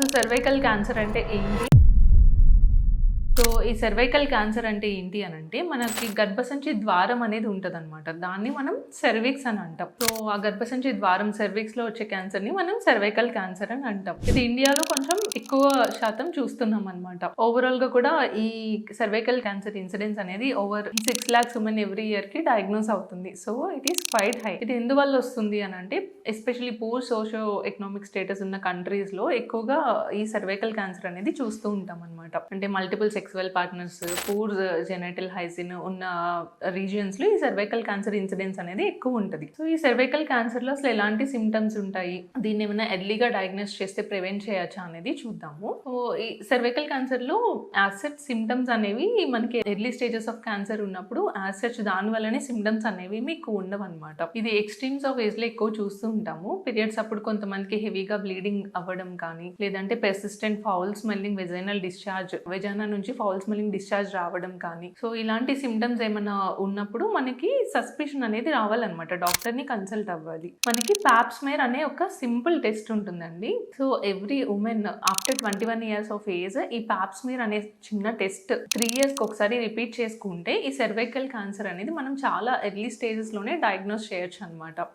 అసలు cervical cancer అంటే ఏంటి? సో, ఈ సర్వైకల్ క్యాన్సర్ అంటే ఏంటి అనంటే, మనకి గర్భసంచి ద్వారం అనేది ఉంటదనమాట. దాన్ని మనం సెర్విక్స్ అని అంటాం. సో, ఆ గర్భసంచి ద్వారం సెర్విక్స్‌లో వచ్చే క్యాన్సర్‌ని మనం సర్వైకల్ క్యాన్సర్ అని అంటాం. ఇది ఇండియాలో కొంచెం ఎక్కువ శాతం చూస్తున్నాం అనమాట. ఓవరాల్‌గా కూడా ఈ సర్వైకల్ క్యాన్సర్ ఇన్సిడెన్స్ అనేది ఓవర్ 6 లాక్స్ ఉమెన్ ఎవ్రీ ఇయర్‌కి డయాగ్నోస్ అవుతుంది. So, it is quite high. ఇది ఎందువల్ల వస్తుంది అనంటే, especially poor socio economic status ఉన్న కంట్రీస్‌లో ఎక్కువగా ఈ సర్వైకల్ క్యాన్సర్ అనేది చూస్తూ ఉంటాం అనమాట. అంటే multiple sexual partners, poor genital hygiene ఉన్న రీజియన్స్‌లో ఈ సర్వైకల్ క్యాన్సర్ ఇన్సిడెన్స్ అనేది ఎక్కువ ఉంటది. సో, ఈ సర్వైకల్ క్యాన్సర్‌లో అసలు ఎలాంటి సిమ్టమ్స్ ఉంటాయి? దీన్ని ఏమైనా ఎర్లీగా డయాగ్నోస్ చేస్తే ప్రివెంట్ చేయొచ్చా అనేది చూద్దాము. సో, ఈ సర్వైకల్ క్యాన్సర్‌లో యాజ్ సచ్ సిమ్టమ్స్ అనేవి మనకి ఎర్లీ స్టేజెస్ ఆఫ్ క్యాన్సర్ ఉన్నప్పుడు యాజ్ సచ్ దాని వల్లనే సిమ్టమ్స్ అనేవి మీకు ఉండవన్నమాట. ఇది ఎక్స్‌ట్రీమ్స్ ఆఫ్ ఏజ్‌లో ఎక్కువ చూస్తూ ఉంటాము. పీరియడ్స్ అప్పుడు కొంతమందికి హెవీగా బ్లీడింగ్ అవ్వడం కానీ, లేదంటే persistent foul smelling vaginal discharge, vagina నుంచి ఫౌల్ స్మెల్లింగ్ డిశ్చార్జ్ రావడం కానీ, సో ఇలాంటి సిమ్టమ్స్ ఏమైనా ఉన్నప్పుడు మనకి సస్పిషన్ అనేది రావాలన్నమాట. డాక్టర్ని కన్సల్ట్ అవ్వాలి. మనకి పాప్ స్మియర్ అనే ఒక సింపుల్ టెస్ట్ ఉంటుందండి. So every women after 21 years of age ఈ పాప్ స్మియర్ అనే చిన్న టెస్ట్ 3 ఇయర్స్కి ఒకసారి రిపీట్ చేసుకుంటే ఈ సర్వైకల్ క్యాన్సర్ అనేది మనం చాలా ఎర్లీ స్టేజెస్లోనే డయాగ్నోస్ చేయొచ్చు అనమాట.